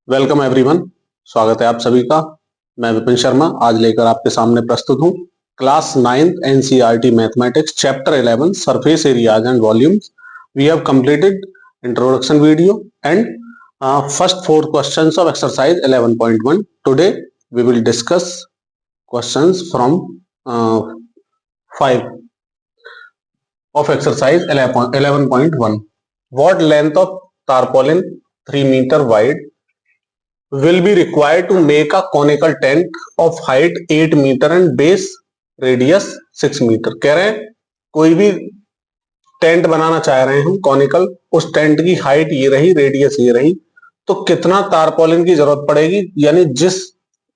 Welcome everyone. स्वागत है आप सभी का। मैं विपिन शर्मा आज लेकर आपके सामने प्रस्तुत हूं class 9th NCERT mathematics chapter 11 surface areas and volumes. We have completed introduction video and first 4 questions of exercise 11.1। Today we will discuss questions from 5 of exercise 11.1. What length of tarpaulin 3 meter wide will be required to make a conical tent of height 8 meter and base radius 6 meter? कह रहे हैं कोई भी tent बनाना चाह रहे हैं हम conical, उस टेंट की हाइट ये रही, रेडियस ये रही, तो कितना तारपोलिन की जरूरत पड़ेगी, यानी जिस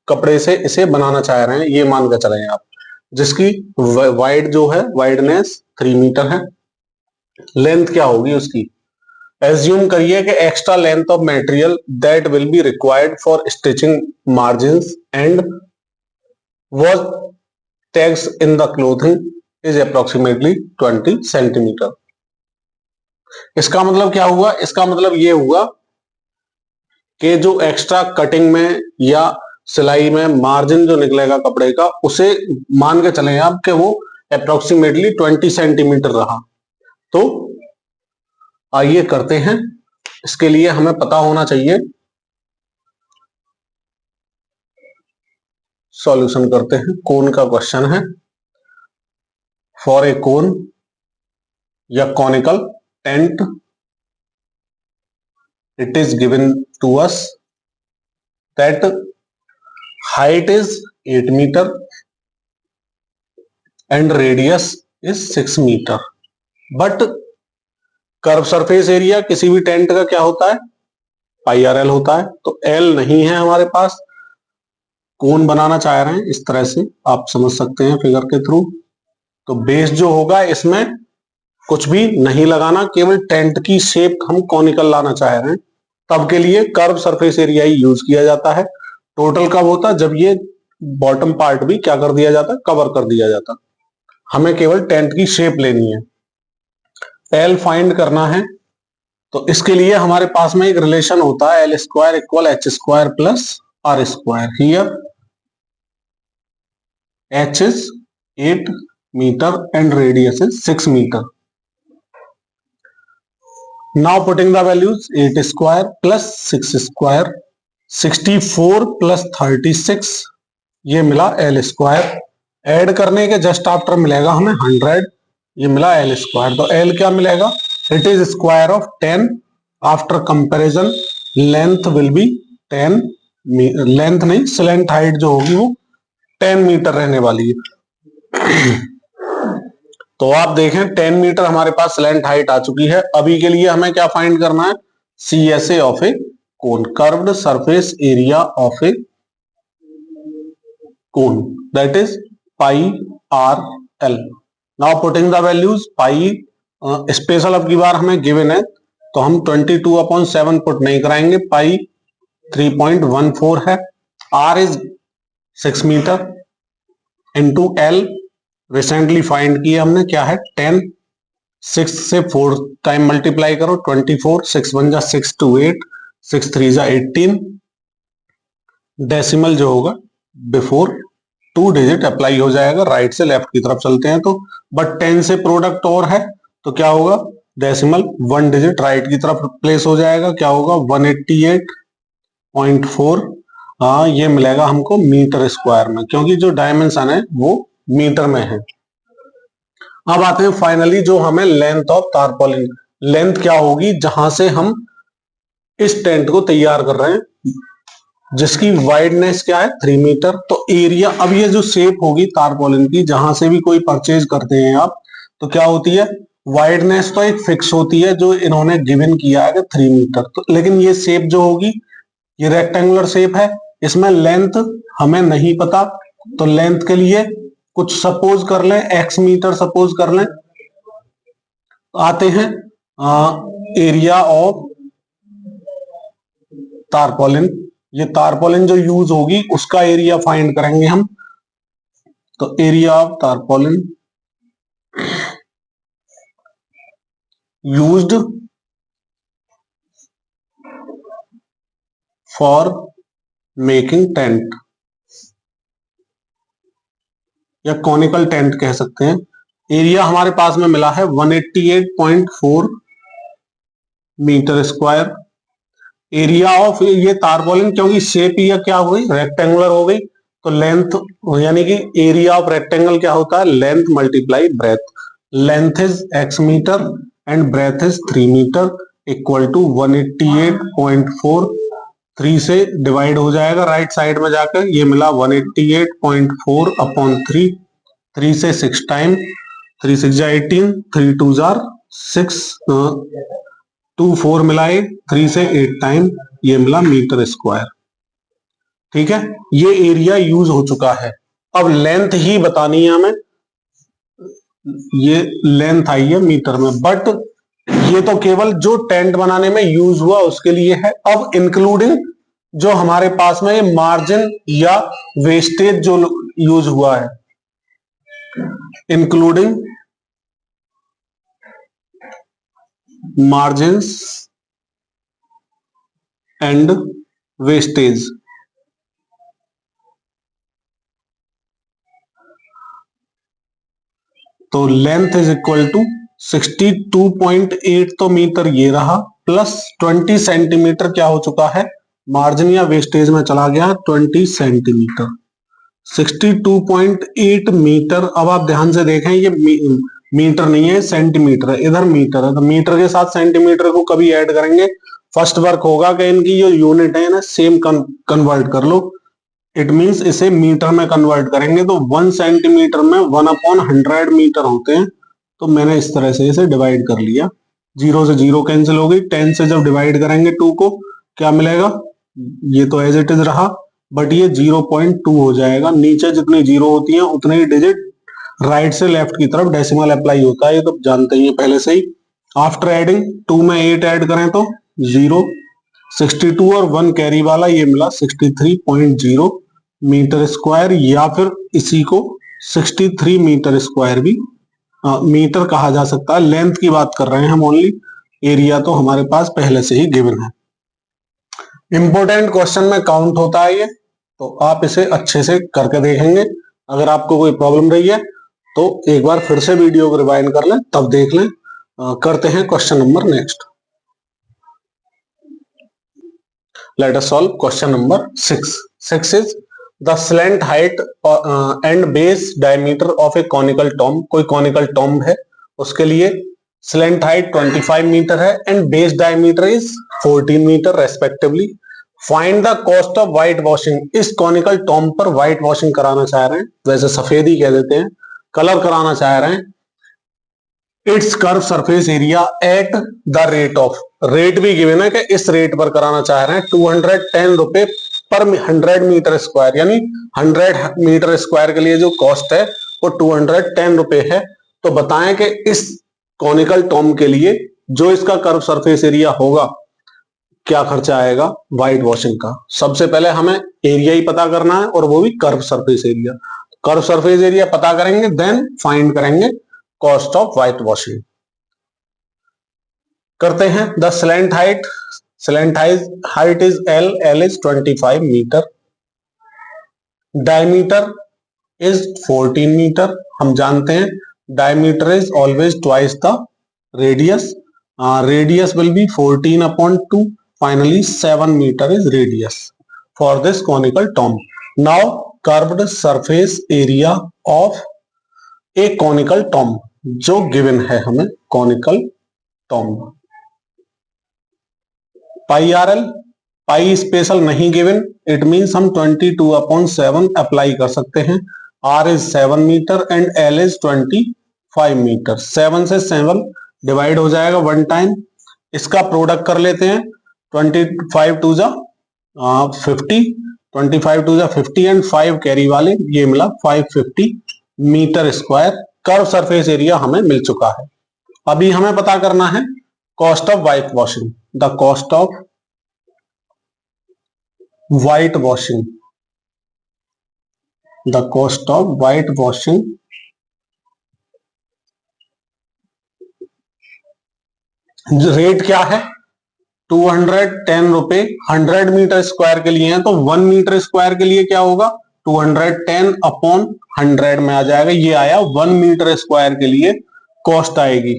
कपड़े से इसे बनाना चाह रहे हैं ये मान कर चले आप, जिसकी वाइड जो है वाइडनेस 3 मीटर है, लेंथ क्या होगी उसकी। एज्यूम करिए कि extra length of material that will be required for stitching margins and was tags in the clothing is approximately 20 centimetre. इसका मतलब क्या हुआ? इसका मतलब ये हुआ कि जो एक्स्ट्रा कटिंग में या सिलाई में मार्जिन जो निकलेगा कपड़े का, उसे मान के चले आप कि वो अप्रोक्सीमेटली 20 सेंटीमीटर रहा। तो आइए करते हैं। इसके लिए हमें पता होना चाहिए, सॉल्यूशन करते हैं। कोन का क्वेश्चन है। फॉर ए कोन या conical tent it is given to us that height is 8 metre and radius is 6 metre, but curve surface area किसी भी टेंट का क्या होता है? पाई आर एल होता है। तो एल नहीं है हमारे पास, कोन बनाना चाह रहे हैं, इस तरह से आप समझ सकते हैं फिगर के थ्रू। तो बेस जो होगा इसमें कुछ भी नहीं लगाना, केवल टेंट की शेप हम कॉनिकल लाना चाह रहे हैं, तब के लिए कर्व सरफेस एरिया ही यूज किया जाता है। टोटल कब होता है? जब ये बॉटम पार्ट भी क्या कर दिया जाता है? कवर कर दिया जाता है। हमें केवल टेंट की शेप लेनी है, एल फाइंड करना है। तो इसके लिए हमारे पास में एक रिलेशन होता है, L square equal H square plus R square. Here H is 8 metre and radius is 6 metre. Now putting the values, 8 square plus 6 square 64 plus 36, ये मिला एल स्क्वायर। ऐड करने के जस्ट आफ्टर मिलेगा हमें 100, ये मिला एल स्क्वायर। तो L क्या मिलेगा? It is square of 10। After comparison length will be 10, length नहीं स्लेंट हाइट जो होगी वो 10 मीटर रहने वाली है। तो आप देखें 10 मीटर हमारे पास स्लेंट हाइट आ चुकी है। अभी के लिए हमें क्या फाइंड करना है? CSA of A cone, curved surface area of A cone, that is pi R L. Now putting the values, pi special अब की बार हमें गिवन है तो हम 22/7 पुट नहीं कराएंगे, पाई 3.14 है। R is 6 metre into L recently find किया हमने, क्या है? 10। 6 से 4 टाइम मल्टीप्लाई करो, 24, 6 1 जा 6 2 8, 6 3 जा 18। डेसिमल जो होगा बिफोर 2 डिजिट अप्लाई हो जाएगा, राइट से लेफ्ट की तरफ चलते हैं तो। बट 10 से प्रोडक्ट और है तो क्या होगा? डेसिमल 1 डिजिट राइट की तरफ प्लेस हो जाएगा, क्या होगा? 188.4। हाँ, ये मिलेगा हमको मीटर स्क्वायर में, क्योंकि जो डायमेंशन है वो मीटर में है। अब आते हैं फाइनली जो हमें लेंथ ऑफ टारपोलिन, लेंथ क्या होगी जहां से हम इस टेंट को तैयार कर रहे हैं, जिसकी वाइडनेस क्या है? 3 मीटर। तो एरिया, अब ये जो शेप होगी टारपोलिन की, जहां से भी कोई परचेज करते हैं आप, तो क्या होती है? वाइडनेस तो एक फिक्स होती है जो इन्होंने गिवन किया है 3 मीटर। तो लेकिन ये शेप जो होगी ये रेक्टेंगुलर शेप है, इसमें लेंथ हमें नहीं पता। तो लेंथ के लिए कुछ सपोज कर लें, x मीटर सपोज कर लें। आते हैं एरिया ऑफ टारपोलिन, ये टारपोलिन जो यूज होगी उसका एरिया फाइंड करेंगे हम। तो area of tarpaulin used for making tent या कॉनिकल टेंट कह सकते हैं। एरिया हमारे पास में मिला है 188.4 मीटर स्क्वायर। एरिया ऑफ ये तारपोलिन, क्योंकि शेप या क्या हो गई, रेक्टेंगुलर हो गई, तो लेंथ यानी कि एरिया ऑफ रेक्टेंगल क्या होता है, length multiply breadth. Length is x metre and breadth is 3 metre equal to 188.4। 3 से डिवाइड हो जाएगा राइट साइड में जाकर, ये मिला 188.4 अपॉन 3। 3 से 6 टाइम, 3 6 जा 18, 3 2 जार 6, 2 4 मिलाए, 3 से 8 टाइम, ये मिला मीटर स्क्वायर। ठीक है, ये एरिया यूज हो चुका है। अब लेंथ ही बतानी है हमें, ये लेंथ आई है मीटर में, बट ये तो केवल जो टेंट बनाने में यूज हुआ उसके लिए है। अब इंक्लूडिंग जो हमारे पास में मार्जिन या वेस्टेज जो यूज हुआ है, इंक्लूडिंग मार्जिन्स एंड वेस्टेज, तो लेंथ इज इक्वल टू 62.8 तो मीटर ये रहा, प्लस 20 सेंटीमीटर क्या हो चुका है, मार्जिन या वेस्टेज में चला गया 20 सेंटीमीटर। 62.8 मीटर। अब आप ध्यान से देखें, ये मीटर नहीं है, सेंटीमीटर है, इधर मीटर है, तो मीटर के साथ सेंटीमीटर को कभी ऐड करेंगे, फर्स्ट वर्क होगा कि इनकी जो यूनिट है ना सेम कन्वर्ट कर लो। इट मींस इसे मीटर में कन्वर्ट करेंगे तो 1 सेंटीमीटर में 1/100 मीटर होते हैं। तो मैंने इस तरह से इसे डिवाइड कर लिया, 0 से 0 कैंसिल हो गई, 10 से जब डिवाइड करेंगे 2 को क्या मिलेगा, ये तो एज इट इज रहा, बट ये 0.2 हो जाएगा। नीचे जितनी 0 होती है उतने ही डिजिट राइट से लेफ्ट की तरफ डेसिमल अप्लाई होता है, ये तो जानते ही पहले से ही। आफ्टर एडिंग 2 में 8 ऐड करें तो 0, 62 और 1 कैरी वाला, ये मिला 63.0 मीटर स्क्वायर, या फिर इसी को 63 मीटर स्क्वायर भी मीटर कहा जा सकता है। लेंथ की बात कर रहे हैं हम ओनली, एरिया तो हमारे पास पहले से ही गिवन है। इंपॉर्टेंट क्वेश्चन में काउंट होता है ये, तो आप इसे अच्छे से करके देखेंगे। अगर आपको कोई प्रॉब्लम रही है तो एक बार फिर से वीडियो को रिवाइंड कर लें, तब देख लें। करते हैं question number next. Let us solve question number 6. 6 is the slant height and base diameter of a conical tomb. कोई conical tomb है, उसके लिए slant height 25 मीटर है and base diameter is 14 metre respectively. Find the cost of white washing. इस conical tomb पर white washing कराना चाह रहे हैं, वैसे सफेद ही कह देते हैं, कलर कराना चाह रहे हैं। It's curve surface area at the rate of, rate भी गिवन है कि इस रेट पर कराना चाह रहे हैं 210 रुपए पर 100 मीटर स्क्वायर, यानी 100 मीटर स्क्वायर के लिए जो कॉस्ट है वो 210 रुपए है। तो बताएं कि इस कॉनिकल टॉम के लिए जो इसका कर्व सरफेस एरिया होगा क्या खर्चा आएगा व्हाइट वॉशिंग का। सबसे पहले हमें एरिया ही पता करना है और वो भी curve surface area. Curve surface area पता करेंगे, देन फाइंड करेंगे कॉस्ट ऑफ व्हाइट वॉशिंग। करते हैं। The slant height is L is 25 metre, diameter is 14 metre. हम जानते हैं diameter is always twice the radius, radius will be 14/2, finally 7 metre is radius for this conical tomb. Now curved surface area of a conical tomb, जो given है हमें conical tomb. पाई RL, pi special नहीं given, it means हम 22/7 apply कर सकते हैं। R is 7 metre and L is 25 metre. 7 से 7 divide हो जाएगा 1 टाइम, इसका प्रोडक्ट कर लेते हैं। 25 2 जा 50, 25 2 जा 50 एंड 5 कैरी वाले, ये मिला 550 metre square. Curve surface area हमें मिल चुका है। अभी हमें पता करना है cost of white washing. The cost of white washing, the cost of white washing rate क्या है, 210 रुपए 100 मीटर स्क्वायर के लिए है, तो 1 मीटर स्क्वायर के लिए क्या होगा, 210 अपॉन 100 में आ जाएगा। ये आया 1 मीटर स्क्वायर के लिए कॉस्ट आएगी।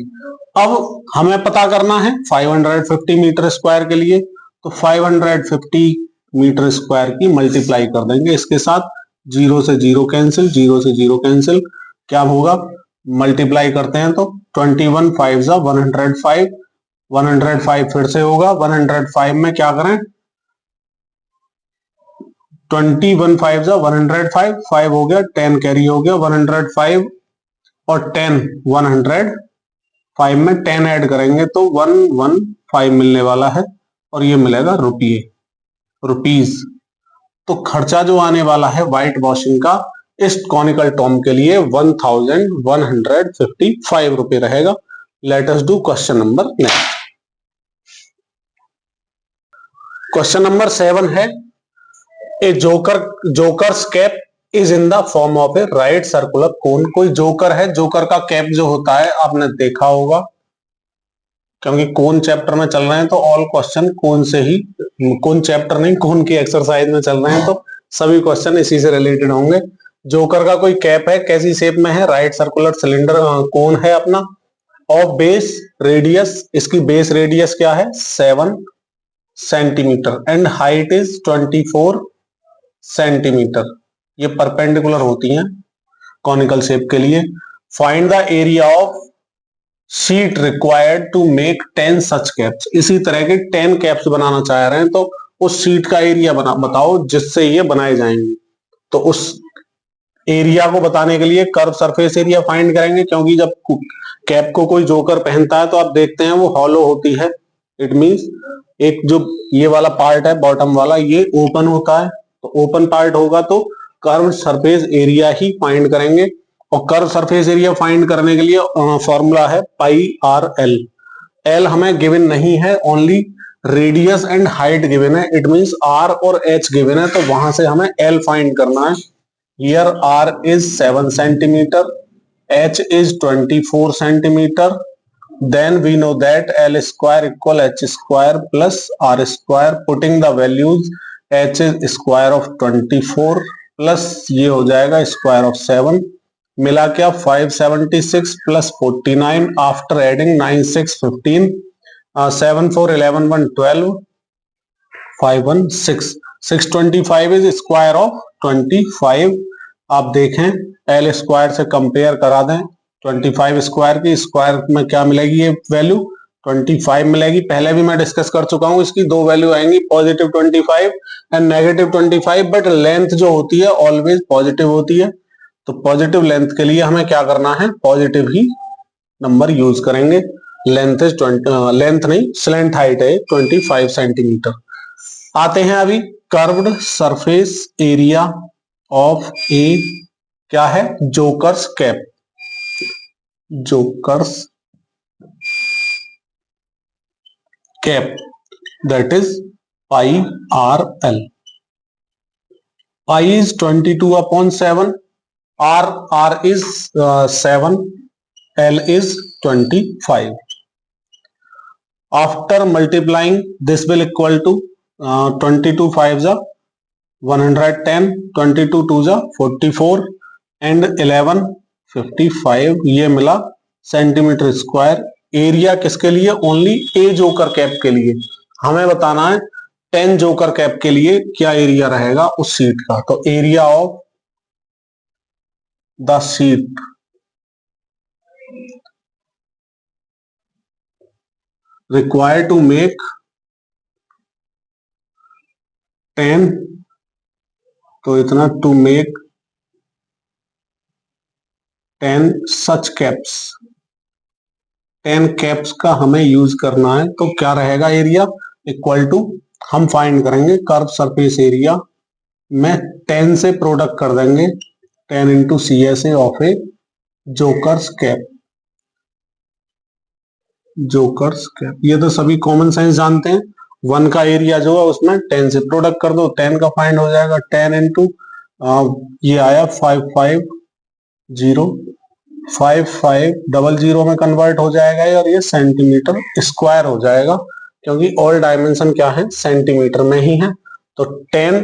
अब हमें पता करना है 550 मीटर स्क्वायर के लिए, तो 550 मीटर स्क्वायर की मल्टीप्लाई कर देंगे इसके साथ, 0 से 0 कैंसिल, 0 से 0 कैंसिल, क्या होगा, मल्टीप्लाई करते हैं तो 21 5 जा 105, 105 फिर से होगा, 105 में क्या करें, 21 5 जा 105, 5 हो गया, 10 कैरी हो गया, 105 और 10 105 में 10 ऐड करेंगे तो 115 मिलने वाला है, और ये मिलेगा रुपीज। तो खर्चा जो आने वाला है व्हाइट वॉशिंग का इस कॉनिकल टॉम के लिए 1155 रुपए रहेगा। Let us do question number next. Question number 7 है, a jokers cap is in the form of a right circular cone. कोई जोकर है, जोकर का कैप जो होता है आपने देखा होगा, क्योंकि कोन चैप्टर में चल रहे हैं तो ऑल क्वेश्चन कोन से ही, कोन चैप्टर नहीं कोन की एक्सरसाइज में चल रहे हैं तो सभी क्वेश्चन इसी से रिलेटेड होंगे। जोकर का कोई कैप है, कैसी शेप में है, राइट सर्कुलर सिलेंडर कोन है अपना, ऑफ बेस रेडियस, इसकी बेस रेडियस क्या है 7 centimetre and height is 24 centimetre. ये परपेंडिकुलर होती हैं कॉनिकल शेप के लिए। Find the area of sheet required to make 10 such caps. इसी तरह के 10 कैप्स बनाना चाह रहे हैं तो उस शीट का एरिया बताओ जिससे ये बनाए जाएंगे। तो उस एरिया को बताने के लिए कर्व सरफेस एरिया फाइंड करेंगे, क्योंकि जब कैप को कोई जोकर पहनता है तो आप देखते हैं वो हॉलो होती है। इट मींस एक जो ये वाला पार्ट है बॉटम वाला ये ओपन होता है, तो ओपन पार्ट होगा तो कर्व सरफेस एरिया ही फाइंड करेंगे। और कर्व सरफेस एरिया फाइंड करने के लिए फॉर्मूला है पाई आर एल। एल हमें गिवन नहीं है, only radius and height given है। इट मींस आर और एच गिवन है, तो वहां से हमें एल फाइंड करना है। Here R is 7 centimetre, H is 24 centimetre, then we know that L square equal H square plus R square, putting the values H is square of 24 plus ये हो जाएगा square of 7, मिला क्या 576 plus 49 after adding 9 6 15 7 4 11 1 12 5 1 6 625 is square of 25। आप देखें L square से compare करा दें 25 स्क्वायर की, स्क्वायर में क्या मिलेगी, ये वैल्यू 25 मिलेगी। पहले भी मैं डिस्कस कर चुका हूं, इसकी दो वैल्यू आएंगी, positive 25 and negative 25, but length जो होती है ऑलवेज पॉजिटिव होती है। तो पॉजिटिव लेंथ के लिए हमें क्या करना है, पॉजिटिव ही नंबर यूज करेंगे। लेंथ इज लेंथ नहीं स्लेंट हाइट है 25 सेंटीमीटर। आते हैं अभी कर्व्ड सरफेस एरिया ऑफ ए, क्या है, jokers cap, jokers cap, that is pi r l। pi is 22 upon 7, r is 7, l is 25। after multiplying this will equal to 22 5 जा 110, 22 2 जा 44 and 11 55, ये मिला सेंटीमीटर स्क्वायर। एरिया किसके लिए, ओनली ए joker cap के लिए। हमें बताना है 10 जोकर कैप के लिए क्या एरिया रहेगा उस शीट का। तो area of the sheet required to make 10, तो इतना to make 10 such caps, 10 caps का हमें यूज करना है। तो क्या रहेगा एरिया, इक्वल टू हम फाइंड करेंगे कर्व सरफेस एरिया में 10 से प्रोडक्ट कर देंगे 10 into C S A of a jokers cap. Jokers cap ये तो सभी कॉमन सेंस जानते हैं। 1 का एरिया जो है उसमें 10 से प्रोडक्ट कर दो, 10 का फाइंड हो जाएगा 10 इंटू ये आया 550 5500 में कन्वर्ट हो जाएगा और ये सेंटीमीटर स्क्वायर हो जाएगा। क्योंकि ऑल डायमेंशन क्या है, सेंटीमीटर में ही है। तो 10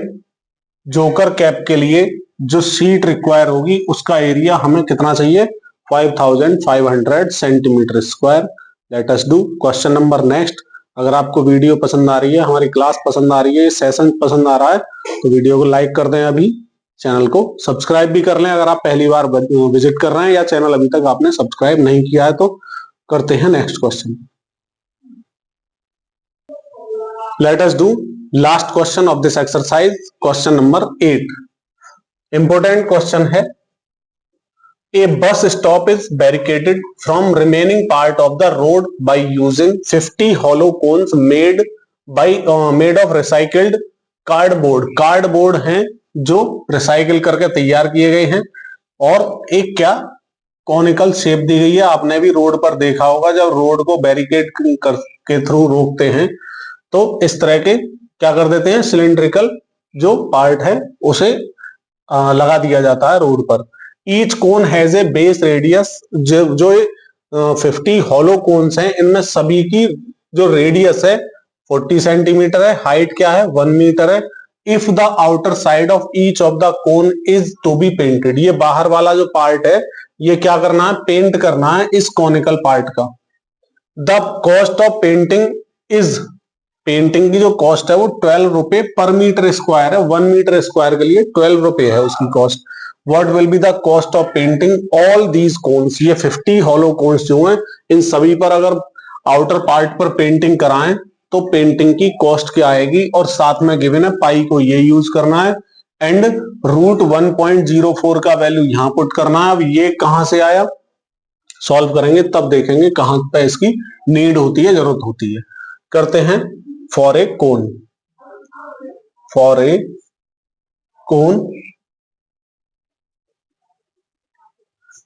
जोकर कैप के लिए जो सीट रिक्वायर होगी उसका एरिया हमें कितना चाहिए, 5500 centimetre square. Late us do question number next. अगर आपको वीडियो पसंद आ रही है, हमारी क्लास पसंद आ रही है, सेशन पसंद आ रहा है, तो वीडियो को लाइक कर दें, अभी चैनल को सब्सक्राइब भी कर लें अगर आप पहली बार विजिट कर रहे हैं या चैनल अभी तक आपने सब्सक्राइब नहीं किया है तो। करते हैं next question. Late us do last question of this exercise, question number 8। Important question है। A bus stop is barricaded from remaining part of the road by using 50 hollow cones made of recycled cardboard। Cardboard हैं जो recycle करके तैयार किए गए हैं, और एक क्या कॉनिकल शेप दी गई है। आपने भी रोड पर देखा होगा, जब रोड को बैरिकेड के थ्रू रोकते हैं तो इस तरह के क्या कर देते हैं, सिलिंड्रिकल जो पार्ट है उसे लगा दिया जाता है रोड पर। Each cone has a base radius, जो 50 हॉलो कोन्स हैं, इनमें सभी की जो रेडियस है 40 सेंटीमीटर है, हाइट क्या है 1 मीटर है। If the outer side of each of the cone is to be painted, ये बाहर वाला जो पार्ट है ये क्या करना है, पेंट करना है इस कॉनिकल पार्ट का। The cost of painting is, painting की जो कॉस्ट है वो 12 रुपए पर मीटर स्क्वायर है। 1 मीटर स्क्वायर के लिए 12 रुपए है उसकी cost. What will be the cost of painting all these cones, ये 50 हॉलो कोन्स जो हैं इन सभी पर अगर आउटर पार्ट पर पेंटिंग कराएं तो पेंटिंग की कॉस्ट क्या आएगी, और साथ में गिवन है पाई को ये यूज करना है, एंड रूट 1.04 का वैल्यू यहां पुट करना है। अब ये कहां से आया, सॉल्व करेंगे तब देखेंगे कहां पे इसकी नीड होती है, जरूरत होती है। करते हैं for a cone. For a cone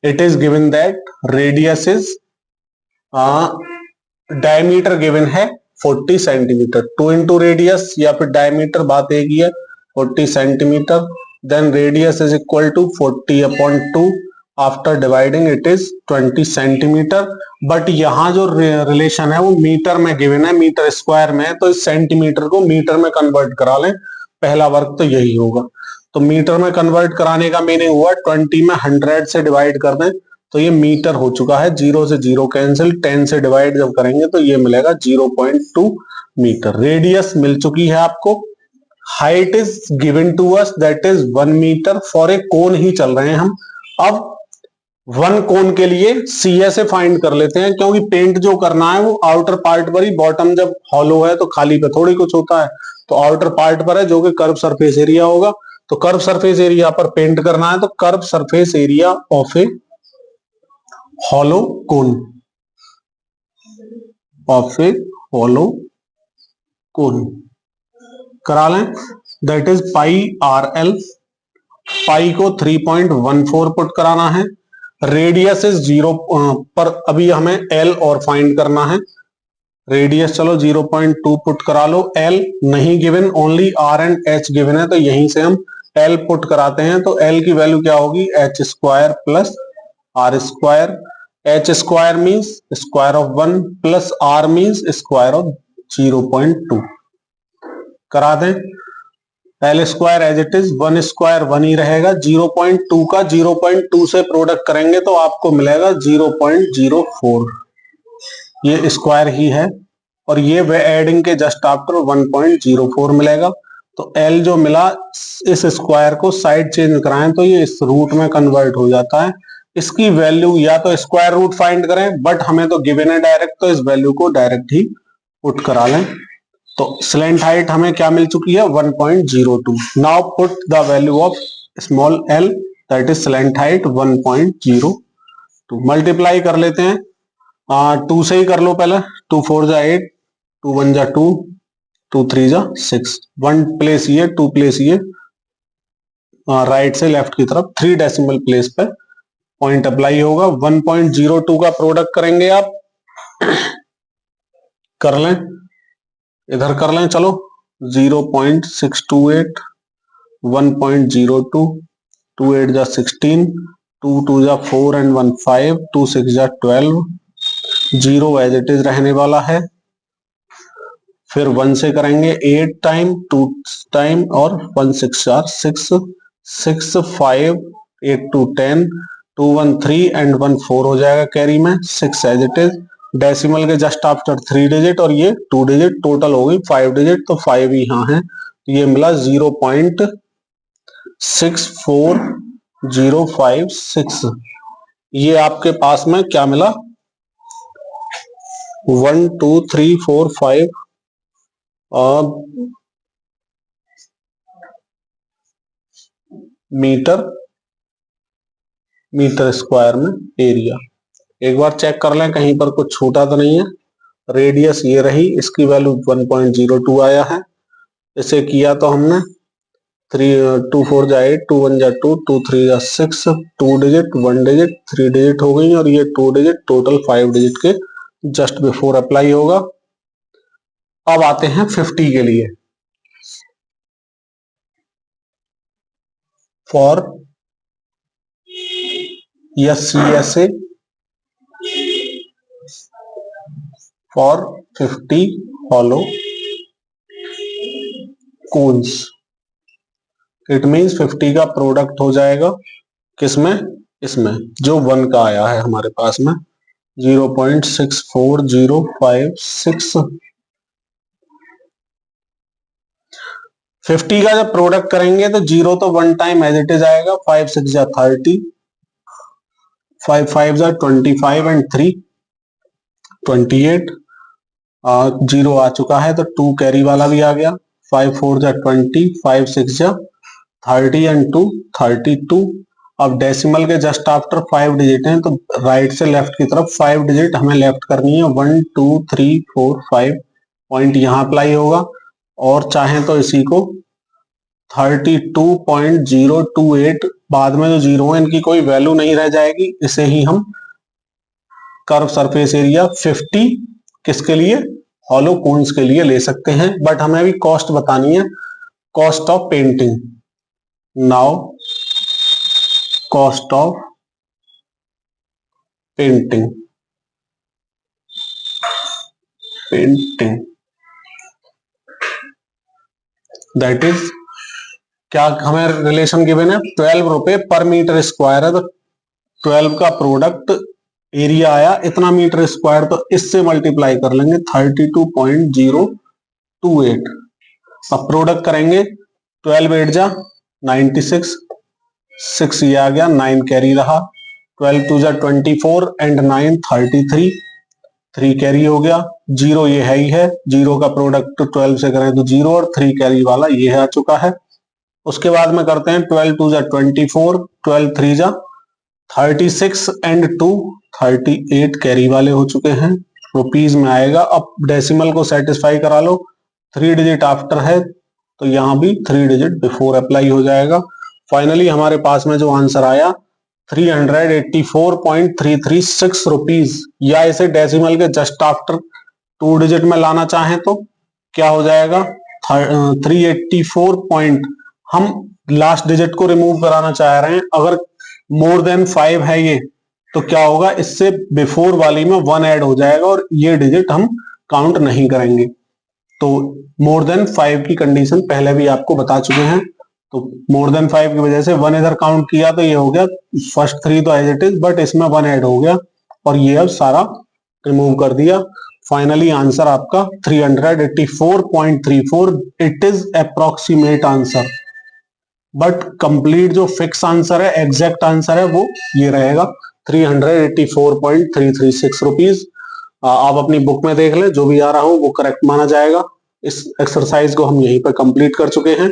it is given that radius is diameter given है 40 सेंटीमीटर। 2 इंटू रेडियस या फिर डायमीटर, बात एक ही है, 40 centimetre. Then radius is equal to 40/2, after dividing it is 20 centimetre. But यहाँ जो रिलेशन है वो मीटर में गिवन है, मीटर स्क्वायर में है, तो इस सेंटीमीटर को मीटर में कन्वर्ट करा लें। पहला वर्क तो यही होगा। तो मीटर में कन्वर्ट कराने का मीनिंग हुआ 20 में 100 से डिवाइड कर दें तो ये मीटर हो चुका है। 0 से 0 कैंसिल, 10 से डिवाइड जब करेंगे तो ये मिलेगा 0.2 मीटर। रेडियस मिल चुकी है आपको। Height is given to us that is 1 metre. For a cone ही चल रहे हैं हम। अब 1 कोन के लिए सी से फाइंड कर लेते हैं, क्योंकि पेंट जो करना है वो आउटर पार्ट पर ही, बॉटम जब हॉलो है तो खाली पे थोड़ी कुछ होता है, तो आउटर पार्ट पर है जो कि कर्व सरफेस एरिया होगा। तो कर्व सरफेस एरिया पर पेंट करना है, तो curve surface area of a hollow cone, of a hollow cone करा लें। That is pi are l. Pi को 3.14 पुट कराना है। रेडियस इज 0 पर अभी हमें एल और फाइंड करना है। रेडियस चलो 0.2 पुट करा लो। एल नहीं given, only R and H given है, तो यहीं से हम एल पुट कराते हैं। तो एल की वैल्यू क्या होगी, H square plus R square. H square means square of 1 plus R means square of 0.2 करा दें। L square as it is, 1 square 1 ही रहेगा। 0.2 का 0.2 से प्रोडक्ट करेंगे तो आपको मिलेगा 0.04। ये स्क्वायर ही है, और ये वे एडिंग के जस्ट आफ्टर 1.04 मिलेगा। तो एल जो मिला, इस स्क्वायर को साइड चेंज कराएं तो ये इस रूट में कन्वर्ट हो जाता है। इसकी वैल्यू या तो स्क्वायर रूट फाइंड करें, बट हमें तो गिवन है डायरेक्ट, तो इस वैल्यू को डायरेक्ट ही पुट करा लें। तो स्लैंट हाइट हमें क्या मिल चुकी है, 1.02। Now put the value of small L, that is slant height 1.02। Multiply कर लेते हैं। 2 से ही कर लो पहले। 2 4 जा 8, 2 1 जा 2, 2 3 जा 6। 1 प्लेस ये, 2 प्लेस ये, राइट से लेफ्ट की तरफ 3 डेसिमल प्लेस पे पॉइंट अप्लाई होगा। 1.02 का प्रोडक्ट करेंगे आप, कर लें, इधर कर लें चलो। 0.628, 1.02, 2 8 जा 16, 2 2 जा 4 एंड 1 5, 2 6 जा 12। 0 एज इट इज रहने वाला है। फिर 1 से करेंगे 8 टाइम, 2 टाइम और 1 6 4 6 6 5 8 2 10 2 1 3 एंड 1 4 हो जाएगा कैरी में, 6 एज इट इज। डेसिमल के जस्ट आफ्टर 3 डिजिट और ये 2 डिजिट, टोटल हो गई 5 डिजिट, तो 5 यहाँ है, तो ये मिला 0.64056। ये आपके पास में क्या मिला, 1 2 3 4 5 मीटर स्क्वायर में एरिया। एक बार चेक कर लें कहीं पर कुछ छूटा तो नहीं है। रेडियस ये रही, इसकी वैल्यू 1.02 आया है। इसे किया तो हमने 2 4 जा 8, 2 1 जा 2, 2 3 जा 6, 2 डिजिट 1 डिजिट 3 डिजिट हो गई और ये 2 डिजिट, टोटल 5 डिजिट के जस्ट बिफोर अप्लाई होगा। अब आते हैं 50 के लिए। For CSA for 50 hollow cones, it means 50 का प्रोडक्ट हो जाएगा किसमें, इसमें जो 1 का आया है हमारे पास में 0.64056। 50 का जब प्रोडक्ट करेंगे तो 0 तो 1 टाइम एज इट इज आएगा, 5 6 जा 30, 5 5 जा 25 एंड 3 28। 0 आ चुका है तो 2 कैरी वाला भी आ गया, 5 4 जा 20, 5 6 जा 30 एंड 2 32। अब डेसिमल के जस्ट आफ्टर 5 डिजिट हैं तो राइट से लेफ्ट की तरफ 5 डिजिट हमें लेफ्ट करनी है, 1 2 3 4 5 पॉइंट यहाँ अप्लाई होगा। और चाहें तो इसी को 32.028, बाद में जो जीरो है इनकी कोई वैल्यू नहीं रह जाएगी, इसे ही हम कर्व सरफेस एरिया 50 किसके लिए, हॉलो कोन्स के लिए ले सकते हैं। बट हमें अभी कॉस्ट बतानी है, cost of painting. Now cost of painting that is क्या हमें रिलेशन गिवन है, 12 रुपए पर मीटर स्क्वायर है, तो 12 का प्रोडक्ट एरिया आया इतना मीटर स्क्वायर, तो इससे मल्टीप्लाई कर लेंगे 32.028। अब प्रोडक्ट करेंगे 12 8 जा 96, 6 ये आ गया, 9 कैरी रहा, 12 2 जा 24 एंड 9 33, 3 कैरी हो गया, 0 ये है ही है, 0 का प्रोडक्ट 12 से करें तो 0 और 3 कैरी वाला ये आ चुका है। उसके बाद में करते हैं 12 2 जा 24, 12 3 जा 36 एंड 2 38 कैरी वाले हो चुके हैं, रुपीज में आएगा। अब डेसिमल को सेटिस्फाई करा लो, 3 डिजिट आफ्टर है तो यहां भी 3 डिजिट बिफोर अप्लाई हो जाएगा। फाइनली हमारे पास में जो आंसर आया 384.336 रुपीज, या इसे डेसिमल के जस्ट आफ्टर 2 डिजिट में लाना चाहें तो क्या हो जाएगा 384 हम लास्ट डिजिट को रिमूव कराना चाह रहे हैं, अगर मोर देन 5 है ये तो क्या होगा, इससे बिफोर वाली में 1 ऐड हो जाएगा और ये डिजिट हम काउंट नहीं करेंगे। तो मोर देन 5 की कंडीशन पहले भी आपको बता चुके हैं, तो मोर देन 5 की वजह से 1 इधर काउंट किया तो ये हो गया, फर्स्ट 3 तो एज इट इज, बट इसमें 1 ऐड हो गया और ये अब सारा रिमूव कर दिया। फाइनली आंसर आपका 384.34, it is approximate answer, but complete जो फिक्स आंसर है, एग्जैक्ट आंसर है, वो ये रहेगा 384.336 रुपीज। आप अपनी बुक में देख ले, जो भी आ रहा हो वो करेक्ट माना जाएगा। इस एक्सरसाइज को हम यहीं पर कंप्लीट कर चुके हैं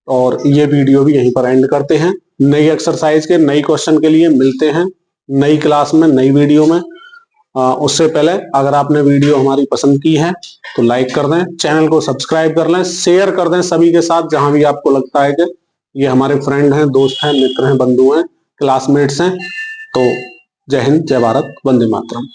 और ये वीडियो भी यहीं पर एंड करते हैं। नई एक्सरसाइज के नई क्वेश्चन के लिए मिलते हैं नई क्लास में, नई वीडियो में। उससे पहले अगर आपने वीडियो हमारी पसंद की है तो लाइक कर दें, चैनल को सब्सक्राइब कर लें, शेयर कर दें सभी के साथ, जहां भी आपको लगता है कि ये हमारे फ्रेंड हैं, दोस्त हैं, मित्र हैं, बंधु हैं, क्लासमेट्स हैं। तो जय हिंद, जय भारत, वंदे मातरम।